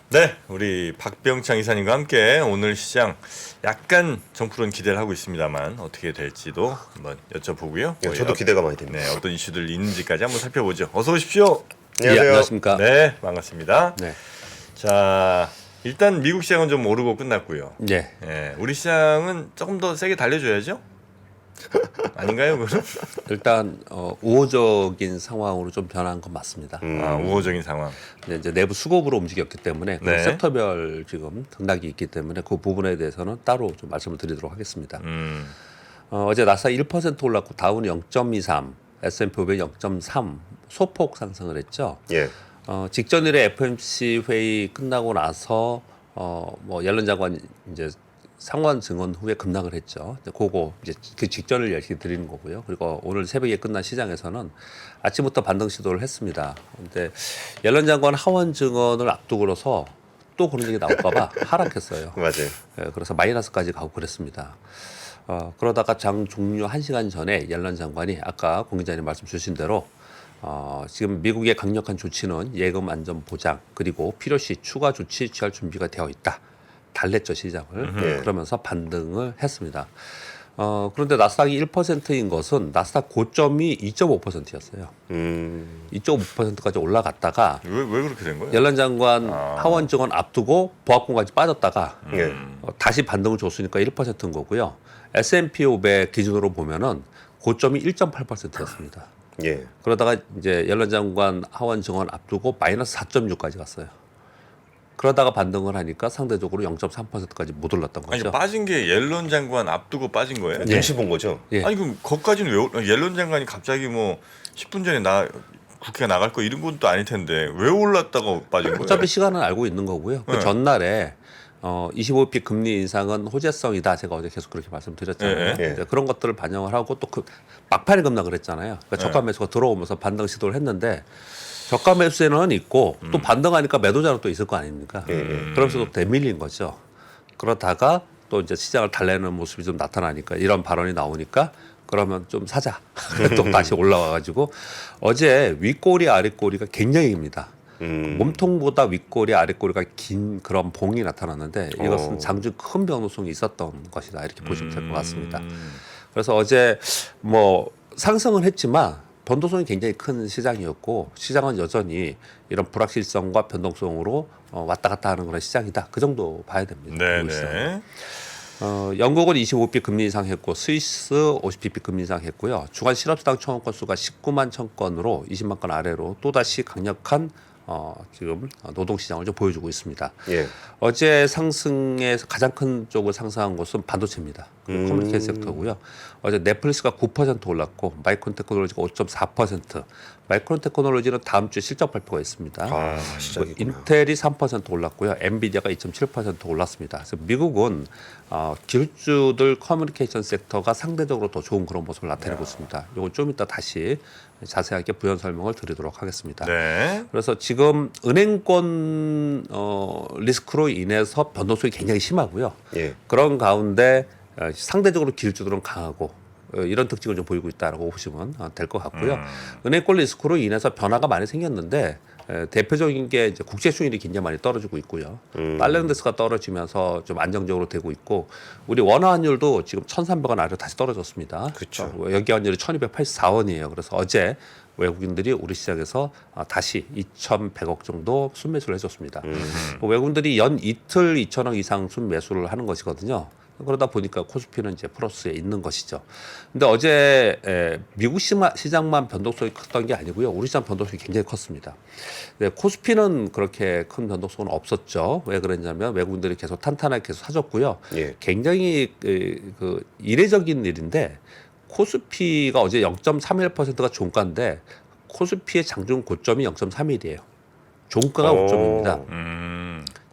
네, 우리 박병창 이사님과 함께 오늘 시장 약간 정푸른 기대를 하고 있습니다만 어떻게 될지도 한번 여쭤보고요. 예, 저도 기대가 많이 됩니다. 네, 어떤 이슈들 있는지까지 한번 살펴보죠. 어서 오십시오. 안녕하세요. 안녕하십니까. 네, 반갑습니다. 네. 자, 일단 미국 시장은 좀 오르고 끝났고요. 네. 예, 우리 시장은 조금 더 세게 달려줘야죠. 아닌가요, 그럼? 일단 우호적인 상황으로 좀 변한 건 맞습니다. 아, 우호적인 상황. 근데 이제 내부 수급으로 움직였기 때문에 그 네. 섹터별 지금 등락이 있기 때문에 그 부분에 대해서는 따로 좀 말씀을 드리도록 하겠습니다. 어제 나스닥 1% 올랐고 다우는 0.23, S&P 500 0.3 소폭 상승을 했죠. 예. 직전일에 FOMC 회의 끝나고 나서 뭐 옐런 장관 이제 상원 증언 후에 급락을 했죠. 그거 이제 그 직전을 얘기 드리는 거고요. 그리고 오늘 새벽에 끝난 시장에서는 아침부터 반등 시도를 했습니다. 근데 옐런 장관 하원 증언을 앞두고서 또 그런 얘기 나올까봐 하락했어요. 맞아요. 예, 그래서 마이너스까지 가고 그랬습니다. 그러다가 장 종료 1시간 전에 옐런 장관이 아까 공 기자님 말씀 주신 대로 지금 미국의 강력한 조치는 예금 안전 보장 그리고 필요시 추가 조치 취할 준비가 되어 있다. 달랬죠 시장을. 그러면서 반등을 했습니다. 그런데 나스닥이 1%인 것은 나스닥 고점이 2.5%였어요. 2.5%까지 올라갔다가 왜 그렇게 된 거예요? 옐런 장관 하원 증언 앞두고 보합권까지 빠졌다가 예. 다시 반등을 줬으니까 1%인 거고요. S&P 500 기준으로 보면은 고점이 1.8%였습니다. 예. 그러다가 이제 옐런 장관 하원 증언 앞두고 마이너스 4.6까지 갔어요. 그러다가 반등을 하니까 상대적으로 0.3%까지 못 올랐던 아니 거죠. 빠진 게 옐런 장관 앞두고 빠진 거예요? 눈치 본 거죠. 예. 아니 그럼 거기까지는 왜 옐런 장관이 갑자기 뭐 10분 전에 국회가 나갈 거 이런 것도 아닐 텐데 왜 올랐다가 빠진 거예요? 어차피 시간은 알고 있는 거고요. 그 네. 전날에 25피 금리 인상은 호재성이다. 제가 어제 계속 그렇게 말씀드렸잖아요. 예. 이제 그런 것들을 반영을 하고 또 그 막판에 급락을 했잖아요. 그러니까 저가 매수가 들어오면서 반등 시도를 했는데 저가 매수에는 있고 또 반등하니까 매도자는 또 있을 거 아닙니까? 그러면서 또 대밀린 거죠. 그러다가 또 이제 시장을 달래는 모습이 좀 나타나니까 이런 발언이 나오니까 그러면 좀 사자. 또 다시 올라와가지고 어제 윗꼬리 아랫꼬리가 굉장히 깁니다. 몸통보다 윗꼬리 아랫꼬리가 긴 그런 봉이 나타났는데 이것은 장중 큰 변동성이 있었던 것이다 이렇게 보시면 될 것 같습니다. 그래서 어제 뭐 상승은 했지만 변동성이 굉장히 큰 시장이었고 시장은 여전히 이런 불확실성과 변동성으로 왔다 갔다 하는 그런 시장이다. 그 정도 봐야 됩니다. 네네. 영국은 25비 금리 인상했고 스위스 50bp 금리 인상했고요. 주간 실업수당 청원 건수가 19만 천 건으로 20만 건 아래로 또다시 강력한 지금 노동시장을 좀 보여주고 있습니다. 예. 어제 상승에서 가장 큰 쪽을 상승한 것은 반도체입니다. 커뮤니케이션 섹터고요. 어제 넷플릭스가 9% 올랐고 마이크론 테크놀로지가 5.4%. 마이크론 테크놀로지는 다음 주에 실적 발표가 있습니다. 아, 시작이구나. 인텔이 3% 올랐고요. 엔비디아가 2.7% 올랐습니다. 그래서 미국은 기술주들 커뮤니케이션 섹터가 상대적으로 더 좋은 그런 모습을 나타내고 있습니다. 이건 좀 이따 다시 자세하게 부연 설명을 드리도록 하겠습니다. 네. 그래서 지금 은행권 리스크로 인해서 변동성이 굉장히 심하고요. 예. 그런 가운데 상대적으로 기술주들은 강하고 이런 특징을 좀 보이고 있다라고 보시면 될 것 같고요. 은행권 리스크로 인해서 변화가 많이 생겼는데 대표적인 게 이제 국제 수익률이 굉장히 많이 떨어지고 있고요. 달러 인덱스가 떨어지면서 좀 안정적으로 되고 있고 우리 원화 환율도 지금 1,300원 아래로 다시 떨어졌습니다. 그렇죠. 여기 환율이 1,284원이에요. 그래서 어제 외국인들이 우리 시장에서 다시 2,100억 정도 순매수를 해줬습니다. 외국인들이 연 이틀 2,000억 이상 순매수를 하는 것이거든요. 그러다 보니까 코스피는 이제 플러스에 있는 것이죠. 근데 어제 미국 시장만 변동성이 컸던 게 아니고요. 우리 시장 변동성이 굉장히 컸습니다. 네, 코스피는 그렇게 큰 변동성은 없었죠. 왜 그랬냐면 외국인들이 계속 탄탄하게 계속 사줬고요. 예. 굉장히 그 이례적인 일인데 코스피가 어제 0.31%가 종가인데 코스피의 장중 고점이 0.31이에요. 종가가 고점입니다.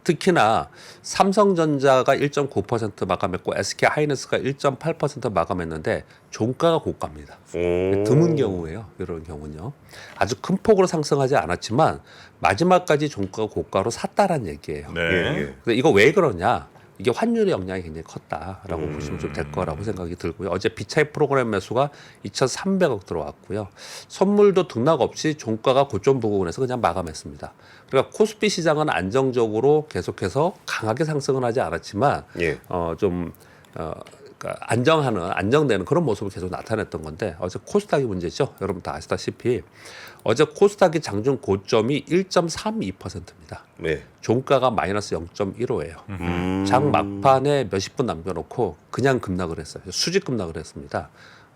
특히나 삼성전자가 1.9% 마감했고 SK 하이닉스가 1.8% 마감했는데 종가가 고가입니다. 드문 경우예요. 이런 경우는요. 아주 큰 폭으로 상승하지 않았지만 마지막까지 종가가 고가로 샀다라는 얘기예요. 네. 예. 예. 근데 이거 왜 그러냐? 이게 환율의 영향이 굉장히 컸다라고 보시면 좀 될 거라고 생각이 들고요. 어제 비차익 프로그램 매수가 2,300억 들어왔고요. 선물도 등락 없이 종가가 고점 부근에서 그냥 마감했습니다. 그러니까 코스피 시장은 안정적으로 계속해서 강하게 상승은 하지 않았지만 예. 그러니까 안정되는 그런 모습을 계속 나타냈던 건데 어제 코스닥이 문제죠. 여러분 다 아시다시피 어제 코스닥이 장중 고점이 1.32%입니다. 네. 종가가 마이너스 0.15예요. 장 막판에 몇십 분 남겨놓고 그냥 급락을 했어요. 수직 급락을 했습니다.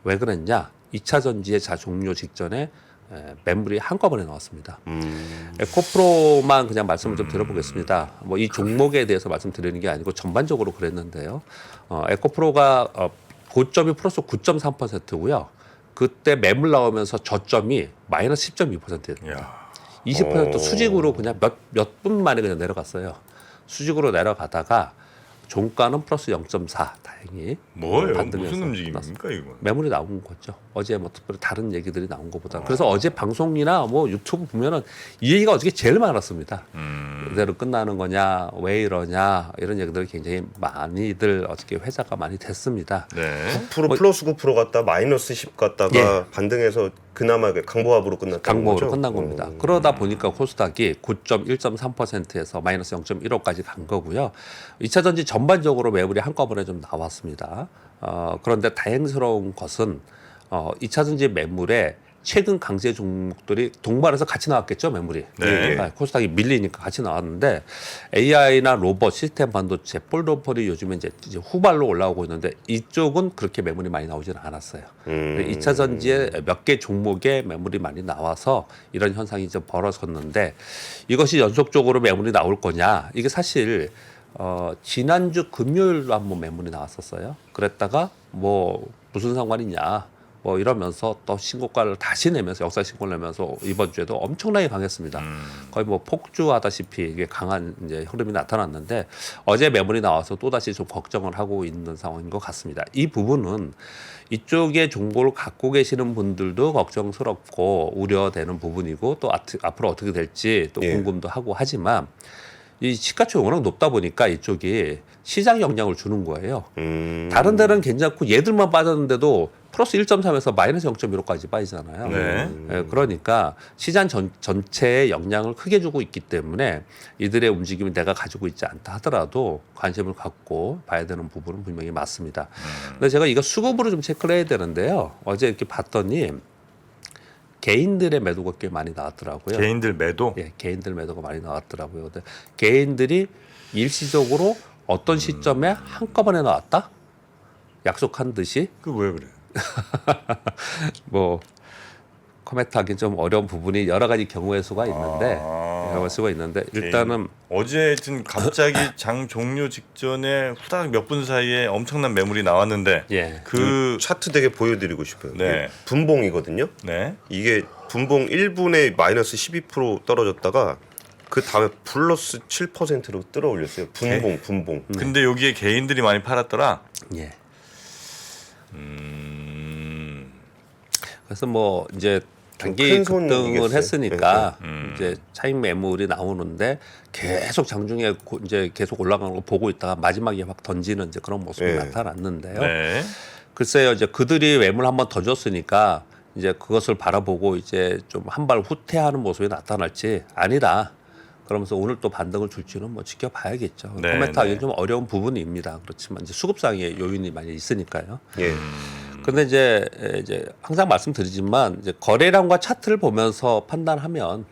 왜 그랬냐? 2차 전지의 종료 직전에 매물이 한꺼번에 나왔습니다. 에코프로만 그냥 말씀을 좀 드려보겠습니다. 뭐 이 종목에 대해서 말씀드리는 게 아니고 전반적으로 그랬는데요. 에코프로가 고점이 플러스 9.3%고요. 그때 매물 나오면서 저점이 마이너스 10.2%였어요. 야. 20% 수직으로 그냥 몇 분 만에 그냥 내려갔어요. 수직으로 내려가다가 종가는 플러스 0.4 다행히 뭐예요? 반등해서 무슨 움직임입니까 이건? 매물이 나온 거죠. 어제 뭐 특별히 다른 얘기들이 나온 것보다. 그래서 어제 방송이나 뭐 유튜브 보면은 이 얘기가 어저께 제일 많았습니다. 그대로 끝나는 거냐, 왜 이러냐 이런 얘기들이 굉장히 많이들 어저께 회자가 많이 됐습니다. 네. 9% 플러스 9% 갔다 마이너스 10 갔다가 예. 반등해서 그나마 강보합으로 끝났다는 강보로 거죠? 끝난 겁니다. 그러다 보니까 코스닥이 9.1.3%에서 마이너스 0.15까지 간 거고요. 2차 전지 전반적으로 매물이 한꺼번에 좀 나왔습니다. 그런데 다행스러운 것은 2차 전지 매물에 최근 강세 종목들이 동반해서 같이 나왔겠죠, 매물이. 네. 코스닥이 밀리니까 같이 나왔는데 AI나 로봇, 시스템 반도체, 폴더폴이 요즘에 이제 후발로 올라오고 있는데 이쪽은 그렇게 매물이 많이 나오지는 않았어요. 2차 전지에 몇 개 종목에 매물이 많이 나와서 이런 현상이 좀 벌어졌는데 이것이 연속적으로 매물이 나올 거냐? 이게 사실 지난주 금요일로 한번 매물이 나왔었어요. 그랬다가 뭐 무슨 상관이냐? 뭐 이러면서 또 신고가를 다시 내면서 역사 신고를 내면서 이번 주에도 엄청나게 강했습니다. 거의 뭐 폭주하다시피 이게 강한 이제 흐름이 나타났는데 어제 매물이 나와서 또 다시 좀 걱정을 하고 있는 상황인 것 같습니다. 이 부분은 이쪽에 정보를 갖고 계시는 분들도 걱정스럽고 우려되는 부분이고 또 앞으로 어떻게 될지 또 예. 궁금도 하고 하지만 이 시가총이 워낙 높다 보니까 이쪽이 시장 영향을 주는 거예요. 다른 데는 괜찮고 얘들만 빠졌는데도 플러스 1.3에서 마이너스 0.15까지 빠지잖아요. 네. 예, 그러니까 시장 전체에 영향을 크게 주고 있기 때문에 이들의 움직임을 내가 가지고 있지 않다 하더라도 관심을 갖고 봐야 되는 부분은 분명히 맞습니다. 근데 제가 이거 수급으로 좀 체크를 해야 되는데요. 어제 이렇게 봤더니 개인들의 매도가 꽤 많이 나왔더라고요. 개인들 매도. 예, 개인들 매도가 많이 나왔더라고요. 근데 개인들이 일시적으로 어떤 시점에 한꺼번에 나왔다? 약속한 듯이 그 왜 그래? 뭐 코멘트하기 좀 어려운 부분이 여러 가지 경우의 수가 있는데 경우의 수가 있는데 일단은 어제 하여튼 갑자기 장 종료 직전에 후다닥 몇 분 사이에 엄청난 매물이 나왔는데 예. 그 차트 되게 보여드리고 싶어요. 네. 이게 분봉이거든요. 네. 이게 분봉 1분에 마이너스 12% 떨어졌다가 그 다음에 플러스 7%로 끌어 올렸어요. 분봉. 근데 여기에 개인들이 많이 팔았더라. 예. 그래서 뭐 이제 단기 큰 급등을 손이겠어요. 했으니까 이제 차익 매물이 나오는데 계속 장중에 이제 계속 올라가는 거 보고 있다가 마지막에 막 던지는 이제 그런 모습이 네. 나타났는데요. 네. 글쎄요, 이제 그들이 매물 한번 더 줬으니까 이제 그것을 바라보고 이제 좀 한 발 후퇴하는 모습이 나타날지 아니다. 그러면서 오늘 또 반등을 줄지는 뭐 지켜봐야겠죠. 네, 코멘트하기 네. 좀 어려운 부분입니다. 그렇지만 이제 수급상의 요인이 많이 있으니까요. 예. 근데 이제 항상 말씀드리지만 이제 거래량과 차트를 보면서 판단하면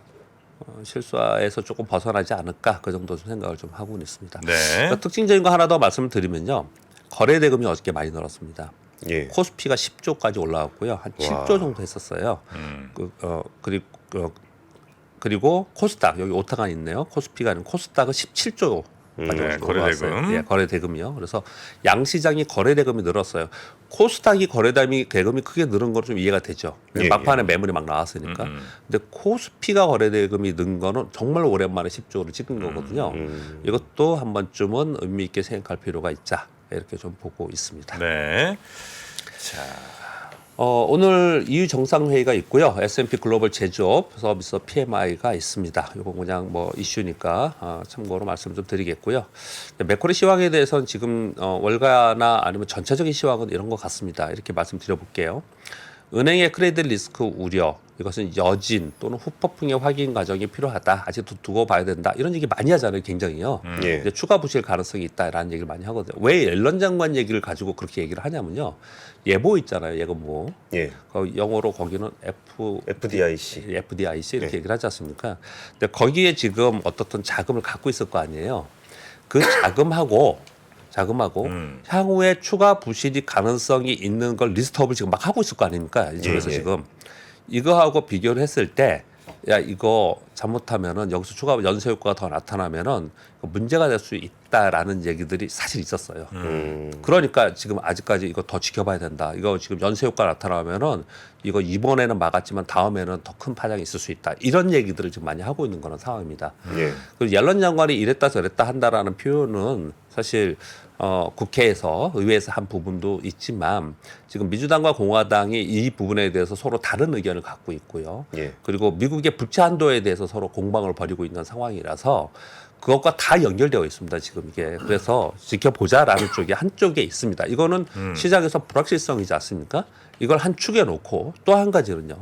실수에서 조금 벗어나지 않을까 그 정도 좀 생각을 좀 하고는 있습니다. 네. 그러니까 특징적인 거 하나 더 말씀을 드리면요. 거래 대금이 어저께 많이 늘었습니다. 예. 코스피가 10조까지 올라왔고요. 한 7조 정도 했었어요. 그리고 코스닥 여기 오타가 있네요. 코스피가 아니고 코스닥은 17조. 네, 거래 대금. 예, 거래 대금이요. 그래서 양 시장이 거래 대금이 늘었어요. 코스닥이 거래 대금이 크게 늘은 건 좀 이해가 되죠. 예, 막판에 매물이 막 나왔으니까. 근데 코스피가 거래 대금이 는 거는 정말 오랜만에 10조를 찍은 거거든요. 이것도 한 번쯤은 의미 있게 생각할 필요가 있자. 이렇게 좀 보고 있습니다. 네. 자, 오늘 EU 정상회의가 있고요. S&P 글로벌 제조업 서비스 PMI가 있습니다. 이거 그냥 뭐 이슈니까 참고로 말씀 좀 드리겠고요. 매크로 시황에 대해서는 지금 월가나 아니면 전체적인 시황은 이런 것 같습니다. 이렇게 말씀드려볼게요. 은행의 크레딧 리스크 우려, 이것은 여진 또는 후폭풍의 확인 과정이 필요하다. 아직도 두고 봐야 된다. 이런 얘기 많이 하잖아요, 굉장히요. 예. 이제 추가 부실 가능성이 있다라는 얘기를 많이 하거든요. 왜 옐런 장관 얘기를 가지고 그렇게 얘기를 하냐면요. 예보 있잖아요, 예고. 예. 영어로 거기는 FDIC. FDIC 이렇게 얘기를 하지 않습니까? 근데 거기에 지금 어떻든 자금을 갖고 있을 거 아니에요. 그 자금하고 향후에 추가 부실이 가능성이 있는 걸 리스트업을 지금 막 하고 있을 거 아닙니까? 이쪽에서 지금 이거하고 비교를 했을 때, 야 이거 잘못하면은 여기서 추가 연쇄 효과가 더 나타나면은 문제가 될 수 있다라는 얘기들이 사실 있었어요. 그러니까 지금 아직까지 이거 더 지켜봐야 된다. 이거 지금 연쇄 효과 나타나면은 이거 이번에는 막았지만 다음에는 더 큰 파장이 있을 수 있다. 이런 얘기들을 지금 많이 하고 있는 그런 상황입니다. 예. 그리고 옐런 장관이 이랬다 저랬다 한다라는 표현은 사실 국회에서 의회에서 한 부분도 있지만 지금 민주당과 공화당이 이 부분에 대해서 서로 다른 의견을 갖고 있고요. 예. 그리고 미국의 부채 한도에 대해서 서로 공방을 벌이고 있는 상황이라서 그것과 다 연결되어 있습니다. 지금 이게 그래서 지켜보자라는 쪽이 한쪽에 있습니다. 이거는 시장에서 불확실성이지 않습니까? 이걸 한 축에 놓고 또 한 가지는요.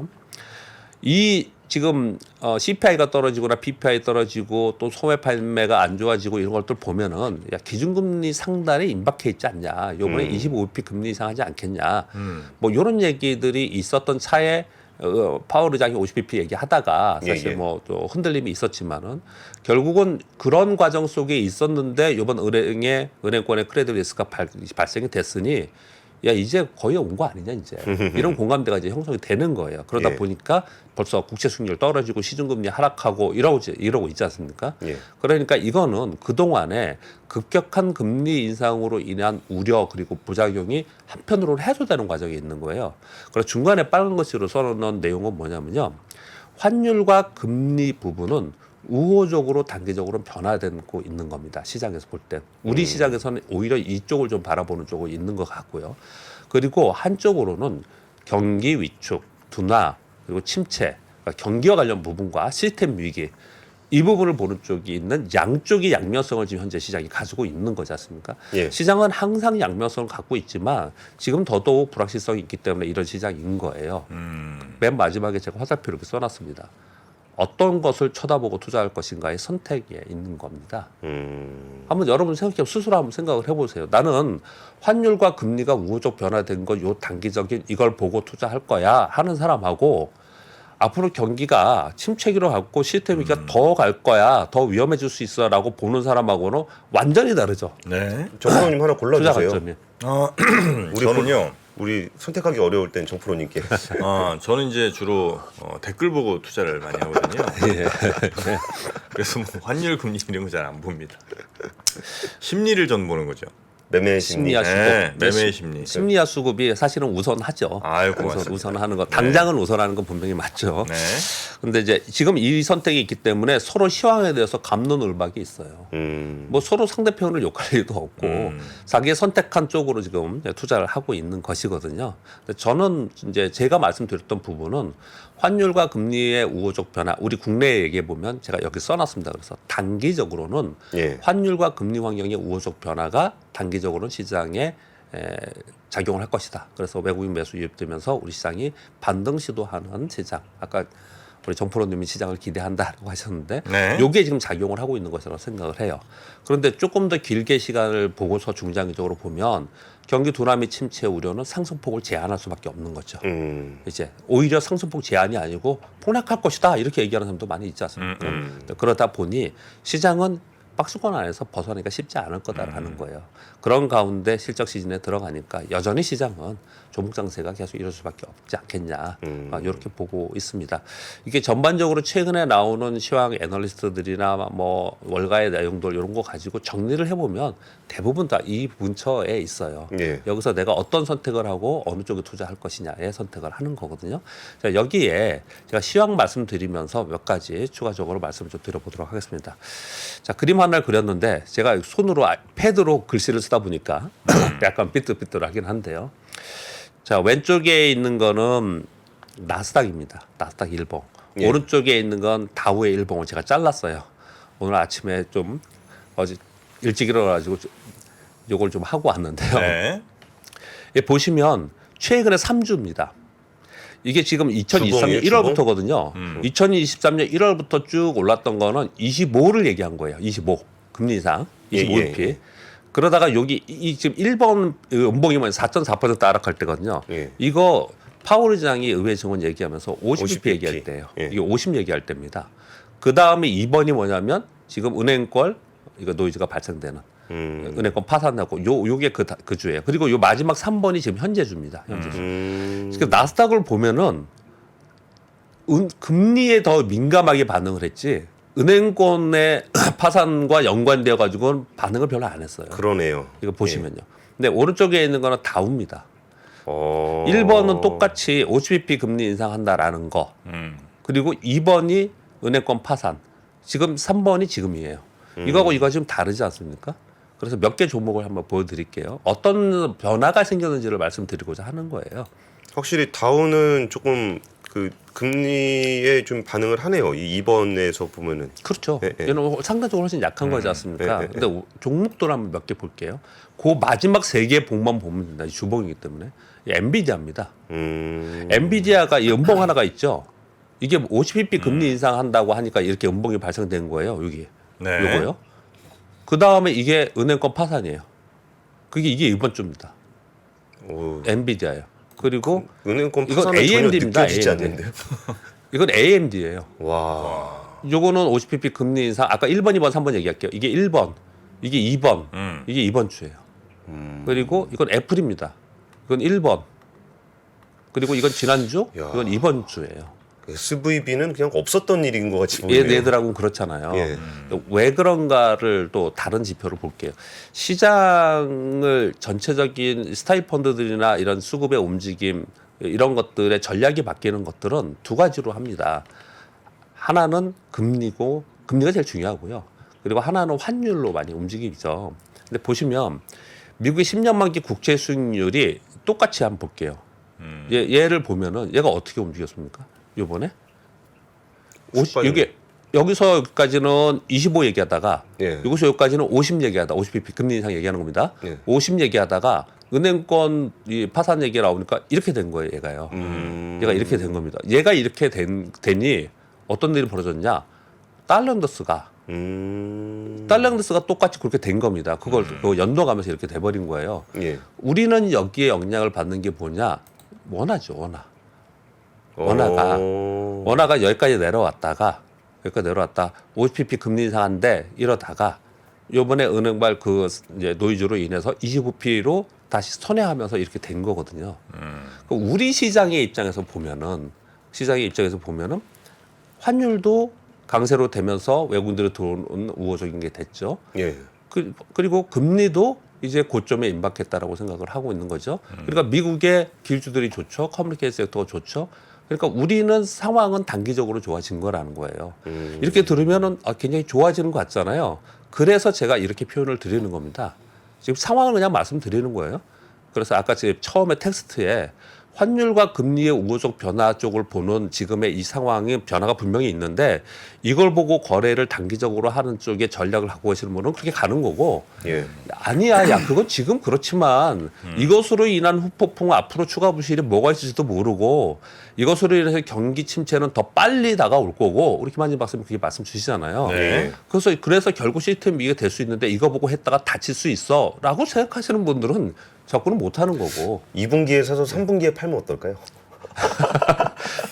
이 지금 CPI가 떨어지거나 PPI 떨어지고 또 소매 판매가 안 좋아지고 이런 것들 보면은 야 기준금리 상단에 임박해 있지 않냐. 요번에 25bp 금리 이상 하지 않겠냐. 뭐 이런 얘기들이 있었던 차에 파월 의장이 50bp 얘기하다가 사실 뭐 또 흔들림이 있었지만은 결국은 그런 과정 속에 있었는데 이번 은행권의 크레딧 리스크가 발생이 됐으니 야 이제 거의 온 거 아니냐 이제 이런 공감대가 이제 형성이 되는 거예요. 그러다 보니까 벌써 국채 수익률 떨어지고 시중금리 하락하고 이러고 있지 않습니까? 그러니까 이거는 그 동안에 급격한 금리 인상으로 인한 우려 그리고 부작용이 한편으로는 해소되는 과정이 있는 거예요. 그래서 중간에 빨간 글씨로 써놓은 내용은 뭐냐면요, 환율과 금리 부분은 우호적으로 단기적으로 변화되고 있는 겁니다. 시장에서 볼 때. 우리 시장에서는 오히려 이쪽을 좀 바라보는 쪽으로 있는 것 같고요. 그리고 한쪽으로는 경기 위축, 둔화, 그리고 침체, 그러니까 경기와 관련 부분과 시스템 위기, 이 부분을 보는 쪽이 있는 양쪽이 양면성을 지금 현재 시장이 가지고 있는 거지 않습니까? 시장은 항상 양면성을 갖고 있지만 지금 더더욱 불확실성이 있기 때문에 이런 시장인 거예요. 맨 마지막에 제가 화살표 이렇게 써놨습니다. 어떤 것을 쳐다보고 투자할 것인가의 선택에 있는 겁니다. 한번 여러분 스스로 한번 생각을 해보세요. 나는 환율과 금리가 우호적 변화된 거 요 단기적인 이걸 보고 투자할 거야 하는 사람하고 앞으로 경기가 침체기로 갖고 시스템 위기가 더 갈 거야, 더 위험해질 수 있어라고 보는 사람하고는 완전히 다르죠. 네. 정프로님 하나 투자 골라주세요. 관점이. 저는요. 우리 선택하기 어려울 땐 정프로님께. 저는 이제 주로 댓글 보고 투자를 많이 하거든요. 그래서 뭐 환율, 금리 이런 거 잘 안 봅니다. 심리를 전 보는 거죠. 매매 심리. 심리와 수급. 네, 매매 심리. 심리와 수급이 사실은 우선하죠. 아유, 고맙습니다. 우선하는 거. 당장은 우선하는 건 분명히 맞죠. 네. 근데 이제 지금 이 선택이 있기 때문에 서로 시황에 대해서 갑론을박이 있어요. 뭐 서로 상대편을 욕할 일도 없고 자기의 선택한 쪽으로 지금 투자를 하고 있는 것이거든요. 근데 저는 이제 제가 말씀드렸던 부분은 환율과 금리의 우호적 변화, 우리 국내에 얘기해 보면 제가 여기 써놨습니다. 그래서 단기적으로는 환율과 금리 환경의 우호적 변화가 단기적으로는 시장에 작용을 할 것이다. 그래서 외국인 매수 유입되면서 우리 시장이 반등 시도하는 시장. 아까 우리 정프로님이 시장을 기대한다라고 하셨는데 이게 지금 작용을 하고 있는 것이라고 생각을 해요. 그런데 조금 더 길게 시간을 보고서 중장기적으로 보면 경기 둔화 및 침체 우려는 상승폭을 제한할 수밖에 없는 거죠. 이제 오히려 상승폭 제한이 아니고 폭락할 것이다 이렇게 얘기하는 사람도 많이 있지 않습니까? 그러다 보니 시장은 박스권 안에서 벗어나기가 쉽지 않을 거다라는 거예요. 그런 가운데 실적 시즌에 들어가니까 여전히 시장은 조목 장세가 계속 이럴 수밖에 없지 않겠냐 이렇게 보고 있습니다. 이게 전반적으로 최근에 나오는 시황 애널리스트들이나 뭐 월가의 내용들 이런 거 가지고 정리를 해보면 대부분 다 이 근처에 있어요. 여기서 내가 어떤 선택을 하고 어느 쪽에 투자할 것이냐의 선택을 하는 거거든요. 자, 여기에 제가 시황 말씀드리면서 몇 가지 추가적으로 말씀을 좀 드려보도록 하겠습니다. 자, 그림 하나를 그렸는데 제가 손으로 패드로 글씨를 쓰다 보니까 약간 삐뚤삐뚤하긴 한데요. 자, 왼쪽에 있는 거는 나스닥입니다. 나스닥 일봉. 예. 오른쪽에 있는 건 다우의 일봉을 제가 잘랐어요. 오늘 아침에 좀 어제 일찍 일어나가지고 요걸 좀 하고 왔는데요. 네. 예, 보시면 최근에 3주입니다. 이게 지금 2023년 주봉이에요, 1월부터거든요. 2023년 1월부터 쭉 올랐던 거는 25를 얘기한 거예요. 25 금리 인상, 25일 피. 예. 그러다가 여기 이 지금 1번 연봉이 4.4% 하락할 때거든요. 예. 이거 파월 의장이 의회 증언 얘기하면서 50bp 50bp. 얘기할 때예요. 예. 이게 50 얘기할 때입니다. 그 다음에 2번이 뭐냐면 지금 은행권 이거 노이즈가 발생되는 은행권 파산하고 요게 그 주예요. 그리고 요 마지막 3번이 지금 현재 주입니다. 현재 주. 그러니까 나스닥을 보면은 금리에 더 민감하게 반응을 했지 은행권의 파산과 연관되어 가지고는 반응을 별로 안 했어요. 그러네요. 이거 보시면요. 근데 오른쪽에 있는 거는 다우입니다. 어... 1번은 똑같이 50bp 금리 인상한다라는 거. 그리고 2번이 은행권 파산. 지금 3번이 지금이에요. 이거하고 이거 지금 다르지 않습니까? 그래서 몇 개 종목을 한번 보여드릴게요. 어떤 변화가 생겼는지를 말씀드리고자 하는 거예요. 확실히 다우는 조금 그 금리에 좀 반응을 하네요. 이 2번에서 보면은. 그렇죠. 예, 예. 얘는 상대적으로 훨씬 약한 거지 않습니까? 예, 예, 근데 종목들 한번 몇 개 볼게요. 그 마지막 3개 봉만 보면 된다. 주봉이기 때문에. 엔비디아입니다. 엔비디아가 이 연봉 하나가 있죠. 이게 50bp 금리 인상한다고 하니까 이렇게 연봉이 발생된 거예요. 여기. 네. 요거요. 그 다음에 이게 은행권 파산이에요. 이게 이번 주입니다. 오, 엔비디아예요. 그리고 은행권 이건 파산은 전혀 AMD입니다. 느껴지지 AMD. 않는데요. 이건 AMD예요. 와. 요거는 50bp 금리 인상 아까 1번, 2번, 3번 얘기할게요. 이게 1번, 이게 2번, 이게 2번 주예요. 그리고 이건 애플입니다. 이건 1번. 그리고 이건 지난주, 야. 이건 2번 주예요. SVB는 그냥 없었던 일인 것 같이 보이네요. 얘네들하고는 그렇잖아요. 예. 왜 그런가를 또 다른 지표로 볼게요. 시장을 전체적인 스타일 펀드들이나 이런 수급의 움직임 이런 것들의 전략이 바뀌는 것들은 두 가지로 합니다. 하나는 금리고 금리가 제일 중요하고요. 그리고 하나는 환율로 많이 움직이죠. 근데 보시면 미국의 10년 만기 국채 수익률이 똑같이 한번 볼게요. 얘를 보면은 얘가 어떻게 움직였습니까? 요번에 이게 여기서 여기까지는 25 얘기하다가 예. 여기서 여기까지는 50 얘기하다 50bp 금리 인상 얘기하는 겁니다. 예. 50 얘기하다가 은행권 이 파산 얘기 나오니까 이렇게 된 거예요. 얘가요. 얘가 이렇게 된 겁니다. 얘가 이렇게 되니 어떤 일이 벌어졌냐? 달러인더스가 똑같이 그렇게 된 겁니다. 그걸 연동하면서 이렇게 돼버린 거예요. 예. 우리는 여기에 영향을 받는 게 뭐냐? 원화죠, 원화. 원화가 여기까지 내려왔다 50bp 금리 인상한데 이러다가 요번에 은행발 그 이제 노이즈로 인해서 25p로 다시 선회하면서 이렇게 된 거거든요. 우리 시장의 입장에서 보면은 환율도 강세로 되면서 외국인들이 들어오는 우호적인 게 됐죠. 예. 그리고 금리도 이제 고점에 임박했다라고 생각을 하고 있는 거죠. 그러니까 미국의 길주들이 좋죠. 커뮤니케이션 섹터가 좋죠. 그러니까 우리는 상황은 단기적으로 좋아진 거라는 거예요. 이렇게 들으면은 굉장히 좋아지는 것 같잖아요. 그래서 제가 이렇게 표현을 드리는 겁니다. 지금 상황을 그냥 말씀드리는 거예요. 그래서 아까 제 처음에 텍스트에 환율과 금리의 우호적 변화 쪽을 보는 지금의 이 상황이 변화가 분명히 있는데 이걸 보고 거래를 단기적으로 하는 쪽에 전략을 갖고 계시는 분은 그렇게 가는 거고 예. 아니야, 야, 그건 지금 그렇지만 이것으로 인한 후폭풍 앞으로 추가 부실이 뭐가 있을지도 모르고 이것으로 인해서 경기 침체는 더 빨리 다가올 거고 우리 김한진 박사님 그렇게 말씀 주시잖아요. 네. 그래서 결국 시스템 위기가 될 수 있는데 이거 보고 했다가 다칠 수 있어라고 생각하시는 분들은 접근은 못 하는 거고 2분기에 사서 3분기에 팔면 어떨까요?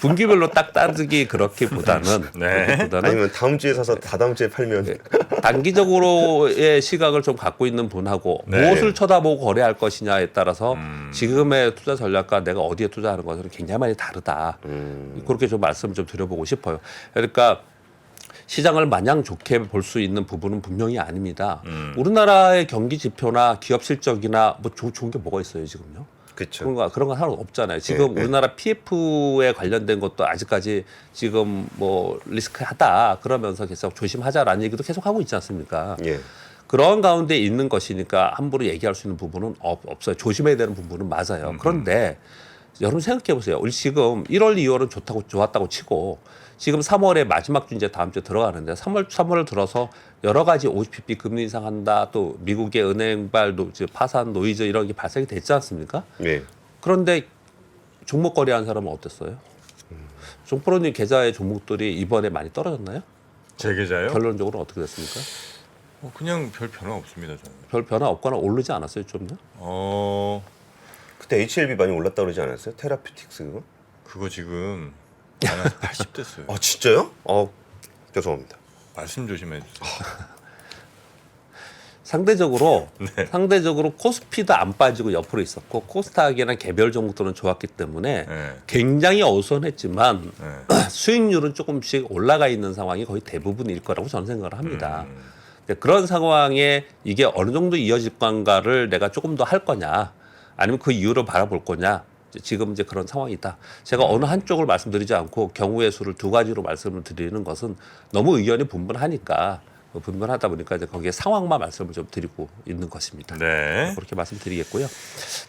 분기별로 딱 따르기 그렇기보다는 네. 아니면 다음 주에 사서 다다음 주에 팔면 단기적으로의 시각을 좀 갖고 있는 분하고 네. 무엇을 쳐다보고 거래할 것이냐에 따라서 지금의 투자 전략과 내가 어디에 투자하는 것은 굉장히 많이 다르다. 그렇게 좀 말씀 좀 드려보고 싶어요. 그러니까 시장을 마냥 좋게 볼 수 있는 부분은 분명히 아닙니다. 우리나라의 경기 지표나 기업 실적이나 뭐 좋은 게 뭐가 있어요 지금요? 그렇죠. 그런 건 하나도 없잖아요. 지금 우리나라 PF에 관련된 것도 아직까지 지금 뭐 리스크하다 그러면서 계속 조심하자라는 얘기도 계속 하고 있지 않습니까? 예. 그런 가운데 있는 것이니까 함부로 얘기할 수 있는 부분은 없어요. 조심해야 되는 부분은 맞아요. 그런데 여러분 생각해 보세요. 우리 지금 1월, 2월은 좋았다고 치고 지금 3월에 마지막 주 이제 다음 주에 들어가는데 3월 들어서 여러 가지 50pp 금리 인상한다. 또 미국의 은행발 파산 노이즈 이런 게 발생이 됐지 않습니까? 네. 그런데 종목 거래한 사람은 어땠어요? 종프로님 계좌의 종목들이 이번에 많이 떨어졌나요? 제 계좌요? 결론적으로 어떻게 됐습니까? 그냥 별 변화 없습니다 저는. 별 변화 없거나 오르지 않았어요 좀요? 그때 HLB 많이 올랐다 그러지 않았어요? 테라피틱스 그거? 그거 지금 한 80 됐어요. 아 진짜요? 죄송합니다. 말씀 조심해 주세요. 상대적으로 코스피도 안 빠지고 옆으로 있었고 코스닥이나 개별 종목들은 좋았기 때문에 네. 굉장히 어수선했지만 네. 수익률은 조금씩 올라가 있는 상황이 거의 대부분일 거라고 저는 생각을 합니다. 근데 그런 상황에 이게 어느 정도 이어질 건가를 내가 조금 더 할 거냐 아니면 그 이유를 바라볼 거냐 지금 이제 그런 상황이다. 제가 어느 한쪽을 말씀드리지 않고 경우의 수를 두 가지로 말씀을 드리는 것은 너무 의견이 분분하다 보니까 이제 거기에 상황만 말씀을 좀 드리고 있는 것입니다. 네. 그렇게 말씀드리겠고요.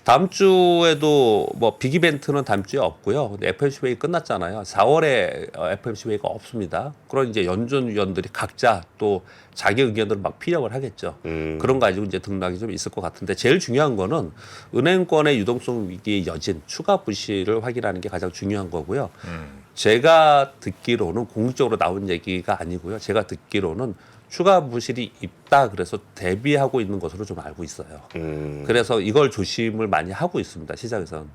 다음 주에도 뭐 빅 이벤트는 다음 주에 없고요. 근데 FOMC 회의 끝났잖아요. 4월에 FOMC 회의가 없습니다. 그런 이제 연준 위원들이 각자 또 자기 의견들을 막 피력을 하겠죠. 그런 거 가지고 이제 등락이 좀 있을 것 같은데 제일 중요한 거는 은행권의 유동성 위기의 여진, 추가 부실을 확인하는 게 가장 중요한 거고요. 제가 듣기로는 공식적으로 나온 얘기가 아니고요. 제가 듣기로는 추가 부실이 있다 그래서 대비하고 있는 것으로 좀 알고 있어요. 그래서 이걸 조심을 많이 하고 있습니다. 시장에서는.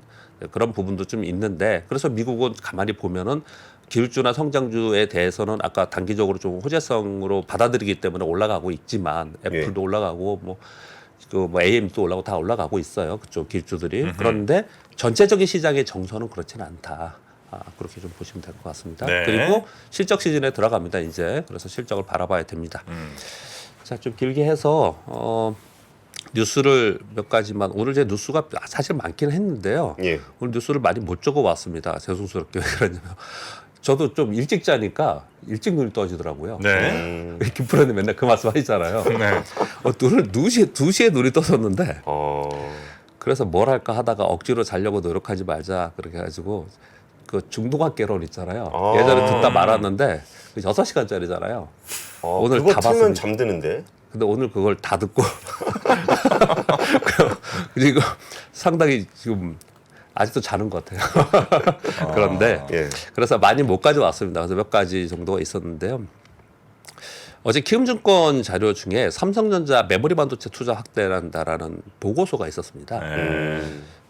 그런 부분도 좀 있는데 그래서 미국은 가만히 보면은 기술주나 성장주에 대해서는 아까 단기적으로 좀 호재성으로 받아들이기 때문에 올라가고 있지만 애플도 올라가고 뭐 AM도 올라가고 다 올라가고 있어요. 그쪽 기술주들이. 그런데 전체적인 시장의 정서는 그렇지는 않다. 그렇게 좀 보시면 될 것 같습니다. 네. 그리고 실적 시즌에 들어갑니다. 이제 그래서 실적을 바라봐야 됩니다. 자, 좀 길게 해서 뉴스를 몇 가지만 오늘 제 뉴스가 사실 많기는 했는데요. 예. 오늘 뉴스를 많이 못 적어 왔습니다. 죄송스럽게 왜 그러냐면 저도 좀 일찍 자니까 일찍 눈이 떠지더라고요. 네. 김프로님 맨날 그 말씀 하시잖아요. 네. 눈을 2시에 눈이 떠졌는데 어. 그래서 뭘 할까 하다가 억지로 자려고 노력하지 말자 그렇게 해가지고 그 중동학개론 있잖아요. 예전에 듣다 말았는데 6시간짜리잖아요. 오늘 그거 다 틀면 봤습니다. 잠드는데. 근데 오늘 그걸 다 듣고 그리고 상당히 지금 아직도 자는 것 같아요. 그런데 예. 그래서 많이 못 가져왔습니다. 그래서 몇 가지 정도가 있었는데요. 어제 키움증권 자료 중에 삼성전자 메모리 반도체 투자 확대한다라는 보고서가 있었습니다.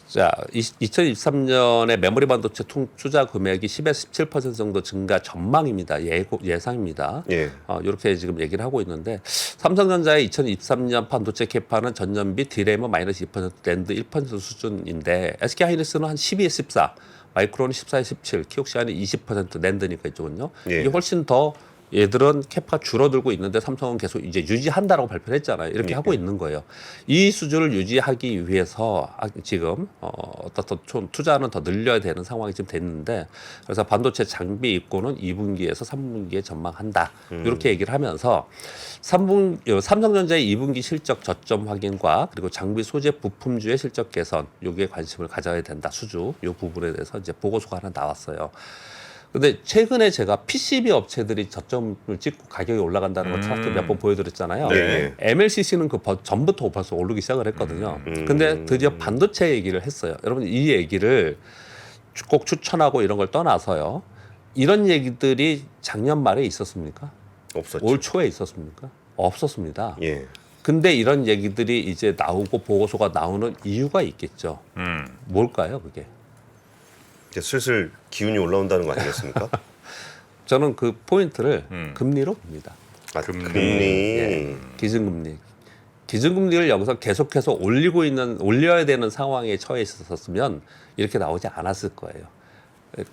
자, 2023년에 메모리 반도체 투자 금액이 10에서 17% 정도 증가 전망입니다. 예상입니다. 예. 이렇게 지금 얘기를 하고 있는데 삼성전자의 2023년 반도체 캐파는 전년비 디램은 마이너스 2%, 랜드 1% 수준인데 SK하이닉스는 한 12에 14, 마이크론은 14에 17, 키옥시아는 20% 랜드니까 이쪽은요. 예. 이게 훨씬 더 얘들은 캐파가 줄어들고 있는데 삼성은 계속 이제 유지한다라고 발표를 했잖아요. 이렇게 하고 있는 거예요. 이 수준을 유지하기 위해서 지금 어떤 투자는 더 늘려야 되는 상황이 지금 됐는데 그래서 반도체 장비 입고는 2분기에서 3분기에 전망한다. 이렇게 얘기를 하면서 삼성전자의 2분기 실적 저점 확인과 그리고 장비 소재 부품주의 실적 개선 여기에 관심을 가져야 된다. 수주 이 부분에 대해서 이제 보고서가 하나 나왔어요. 근데 최근에 제가 PCB 업체들이 저점을 찍고 가격이 올라간다는 걸 차트 몇 번 보여드렸잖아요. 네. MLCC는 그 전부터 벌써 오르기 시작을 했거든요. 근데 드디어 반도체 얘기를 했어요. 여러분 이 얘기를 꼭 추천하고 이런 걸 떠나서요. 이런 얘기들이 작년 말에 있었습니까? 없었죠. 올 초에 있었습니까? 없었습니다. 예. 근데 이런 얘기들이 이제 나오고 보고서가 나오는 이유가 있겠죠. 뭘까요, 그게? 이제 슬슬 기운이 올라온다는 거 아니겠습니까? 저는 그 포인트를 금리로 봅니다. 금리. 예, 기준금리. 기준금리를 여기서 계속해서 올려야 되는 상황에 처해 있었으면 이렇게 나오지 않았을 거예요.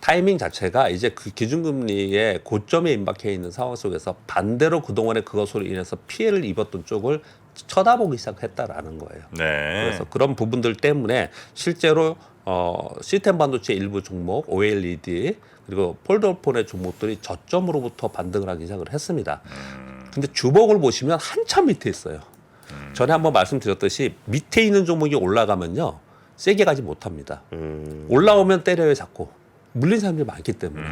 타이밍 자체가 이제 그 기준금리의 고점에 임박해 있는 상황 속에서 반대로 그동안에 그것으로 인해서 피해를 입었던 쪽을 쳐다보기 시작했다라는 거예요. 네. 그래서 그런 부분들 때문에 실제로 시스템 반도체 일부 종목, OLED 그리고 폴더폰의 종목들이 저점으로부터 반등을 하기 시작을 했습니다. 근데 주봉을 보시면 한참 밑에 있어요. 전에 한번 말씀드렸듯이 밑에 있는 종목이 올라가면요 세게 가지 못합니다. 올라오면 때려요 자꾸. 물린 사람들이 많기 때문에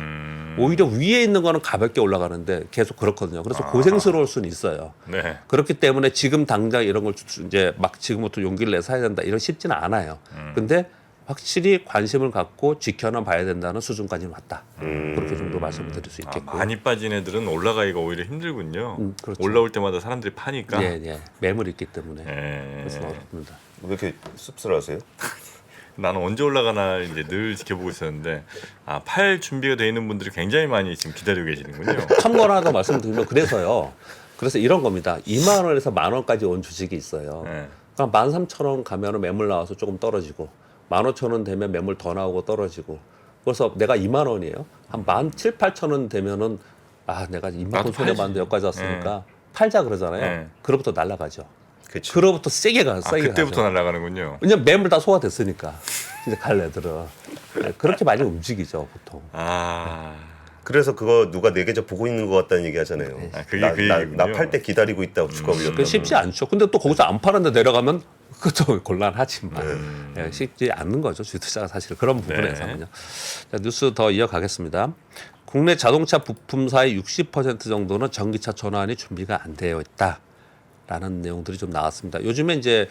오히려 위에 있는 거는 가볍게 올라가는데 계속 그렇거든요. 그래서 고생스러울 수는 있어요. 네. 그렇기 때문에 지금 당장 이런 걸 이제 막 지금부터 용기를 내 사야 된다 이런 쉽지는 않아요. 근데 확실히 관심을 갖고 지켜는 봐야 된다는 수준까지는 왔다. 그렇게 정도 말씀을 드릴 수 있겠고요. 많이 빠진 애들은 올라가기가 오히려 힘들군요. 그렇죠. 올라올 때마다 사람들이 파니까. 예, 예. 매물이 있기 때문에 예. 그래서 어렵습니다. 왜 이렇게 씁쓸하세요? 나는 언제 올라가나 이제 늘 지켜보고 있었는데 팔 준비가 돼 있는 분들이 굉장히 많이 지금 기다리고 계시는군요. 참고로 하나 더 말씀드리면 그래서요. 그래서 이런 겁니다. 2만 원에서 만 원까지 온 주식이 있어요. 네. 그러니까 13,000원 가면은 매물 나와서 조금 떨어지고 15,000원 되면 매물 더 나오고 떨어지고 그래서 내가 2만 원이에요. 한 17,000, 18,000원 되면은 내가 이만큼 손해 봤는데 여기까지 왔으니까 팔자 그러잖아요. 네. 그로부터 날아가죠. 그렇죠. 그로부터 세게 그때부터 가죠. 날아가는군요. 왜냐면 매물 다 소화됐으니까 이제 갈 애들은 그렇게 많이 움직이죠 보통. 그래서 그거 누가 내 계좌 보고 있는 것 같다는 얘기 하잖아요. 그게 나 그 얘기군요. 팔 때 기다리고 있다고 주가 올렸다. 그 쉽지 않죠. 근데 또 거기서 안 파는데 내려가면 그것도 곤란하지만 쉽지 않는 거죠. 주식 투자가 사실 그런 부분에서는요. 자, 뉴스 더 이어가겠습니다. 국내 자동차 부품사의 60% 정도는 전기차 전환이 준비가 안 되어 있다. 라는 내용들이 좀 나왔습니다. 요즘에 이제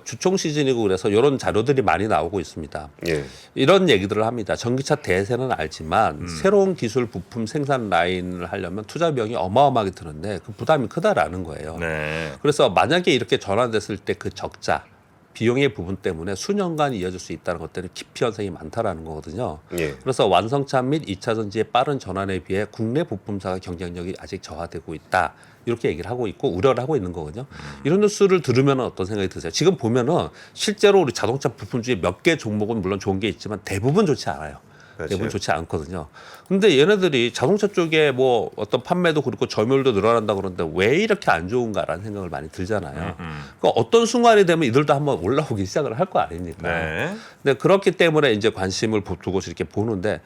주총 시즌이고 그래서 이런 자료들이 많이 나오고 있습니다. 예. 이런 얘기들을 합니다. 전기차 대세는 알지만 새로운 기술 부품 생산 라인을 하려면 투자 비용이 어마어마하게 드는데 그 부담이 크다라는 거예요. 네. 그래서 만약에 이렇게 전환됐을 때 그 적자 비용의 부분 때문에 수년간 이어질 수 있다는 것들은 기피 현상이 많다라는 거거든요. 예. 그래서 완성차 및 2차 전지의 빠른 전환에 비해 국내 부품사가 경쟁력이 아직 저하되고 있다. 이렇게 얘기를 하고 있고 우려를 하고 있는 거거든요. 이런 뉴스를 들으면 어떤 생각이 드세요? 지금 보면은 실제로 우리 자동차 부품 중에 몇 개 종목은 물론 좋은 게 있지만 대부분 좋지 않아요. 대부분 맞아요. 좋지 않거든요. 근데 얘네들이 자동차 쪽에 뭐 어떤 판매도 그렇고 점유율도 늘어난다 그러는데 왜 이렇게 안 좋은가라는 생각을 많이 들잖아요. 그러니까 어떤 순간이 되면 이들도 한번 올라오기 시작을 할 거 아닙니까? 네. 근데 그렇기 때문에 이제 관심을 두고 이렇게 보는데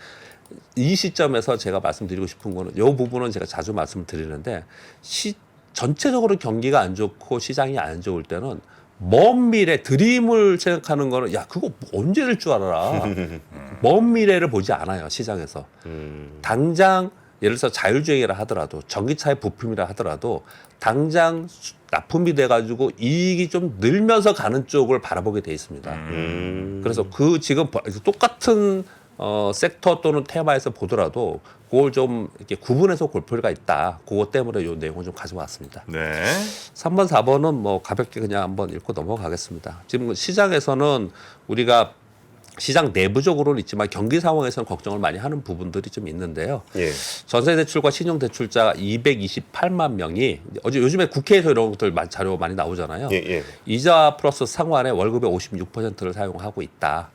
이 시점에서 제가 말씀드리고 싶은 거는 이 부분은 제가 자주 말씀을 드리는데 전체적으로 경기가 안 좋고 시장이 안 좋을 때는 먼 미래 드림을 생각하는 거는 야 그거 언제 될 줄 알아. 먼 미래를 보지 않아요 시장에서. 당장 예를 들어서 자율주행이라 하더라도 전기차의 부품이라 하더라도 당장 납품이 돼가지고 이익이 좀 늘면서 가는 쪽을 바라보게 돼 있습니다. 그래서 그 지금 똑같은 섹터 또는 테마에서 보더라도 그걸 좀 이렇게 구분해서 볼 필요가 있다. 그것 때문에 이 내용을 좀 가져왔습니다. 네. 3번, 4번은 뭐 가볍게 그냥 한번 읽고 넘어가겠습니다. 지금 시장에서는 우리가 시장 내부적으로는 있지만 경기 상황에서는 걱정을 많이 하는 부분들이 좀 있는데요. 예. 전세대출과 신용대출자 228만 명이 어제 요즘에 국회에서 이런 것들 자료 많이 나오잖아요. 예, 예. 이자 플러스 상환에 월급의 56%를 사용하고 있다.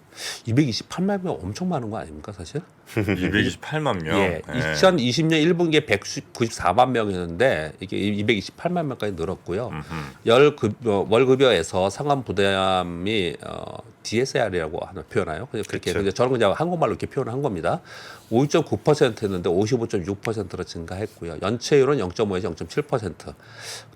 228만 명 엄청 많은 거 아닙니까 사실? 228만 명. 예, 2020년 1분기에 194만 명이었는데 이게 228만 명까지 늘었고요. 월급여에서 상환 부담이 DSR이라고 하는 표현하요. 그렇게 근데 저는 그냥 한국말로 이렇게 표현을 한 겁니다. 5.9%였는데 55.6%로 증가했고요. 연체율은 0.5에서 0.7%.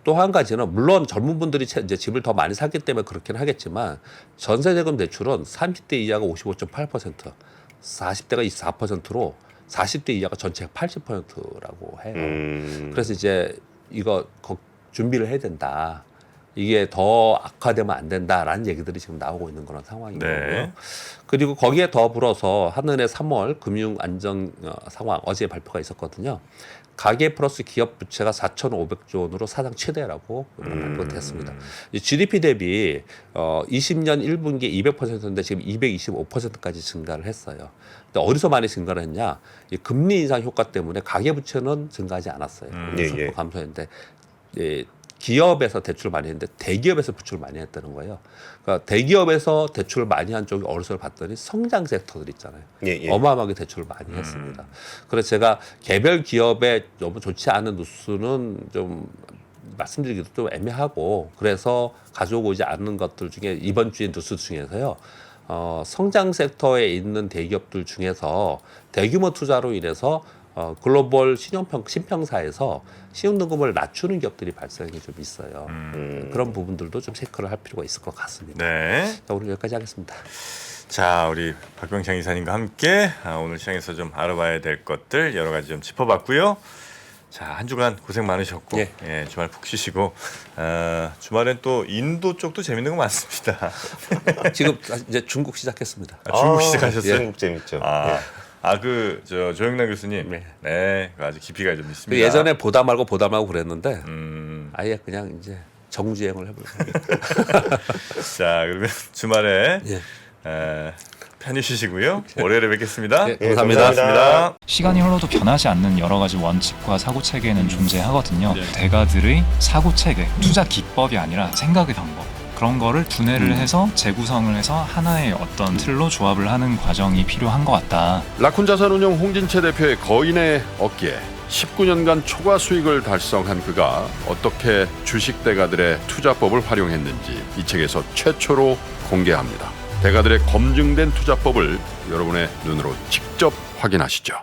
또 한 가지는 물론 젊은 분들이 이제 집을 더 많이 샀기 때문에 그렇긴 하겠지만 전세대금 대출은 30대 이하가 55.8%, 40대가 24%로 40대 이하가 전체가 80%라고 해요. 그래서 이제 이거 준비를 해야 된다. 이게 더 악화되면 안 된다라는 얘기들이 지금 나오고 있는 그런 상황인 네. 거고요. 그리고 거기에 더불어서 한은의 3월 금융 안정 상황 어제 발표가 있었거든요. 가계 플러스 기업 부채가 4,500조 원으로 사상 최대라고 발표가 됐습니다. GDP 대비 20년 1분기 200%인데 지금 225%까지 증가를 했어요. 근데 어디서 많이 증가를 했냐? 이 금리 인상 효과 때문에 가계 부채는 증가하지 않았어요. 예. 감소했는데 기업에서 대출을 많이 했는데 대기업에서 부채를 많이 했다는 거예요. 그러니까 대기업에서 대출을 많이 한 쪽이 어디서 봤더니 성장 섹터들 있잖아요. 예. 어마어마하게 대출을 많이 했습니다. 그래서 제가 개별 기업에 너무 좋지 않은 뉴스는 좀 말씀드리기도 좀 애매하고 그래서 가져오지 않는 것들 중에 이번 주에 뉴스 중에서요. 성장 섹터에 있는 대기업들 중에서 대규모 투자로 인해서 글로벌 신평사에서 신용등급을 낮추는 기업들이 발생이 좀 있어요. 그런 부분들도 좀 체크를 할 필요가 있을 것 같습니다. 네. 자, 오늘 여기까지 하겠습니다. 자, 우리 박병창 이사님과 함께 오늘 시장에서 좀 알아봐야 될 것들 여러 가지 좀 짚어봤고요. 자, 한 주간 고생 많으셨고 예. 예, 주말 푹 쉬시고 주말엔 또 인도 쪽도 재밌는 거 많습니다. 지금 이제 중국 시작했습니다. 중국 시작하셨어요? 중국 재밌죠. 저 조영남 교수님, 네, 아주 깊이가 좀 있습니다. 예전에 보다 말고 그랬는데 아예 그냥 이제 정주행을 해볼까. 자, 그러면 주말에 예. 편히 쉬시고요. 월요일에 뵙겠습니다. 예, 감사합니다. 고맙습니다. 시간이 흘러도 변하지 않는 여러 가지 원칙과 사고 체계는 존재하거든요. 대가들의 사고 체계, 투자 기법이 아니라 생각의 방법. 그런 거를 분해를 해서 재구성을 해서 하나의 어떤 틀로 조합을 하는 과정이 필요한 것 같다. 라쿤 자산운용 홍진채 대표의 거인의 어깨에 19년간 초과 수익을 달성한 그가 어떻게 주식 대가들의 투자법을 활용했는지 이 책에서 최초로 공개합니다. 대가들의 검증된 투자법을 여러분의 눈으로 직접 확인하시죠.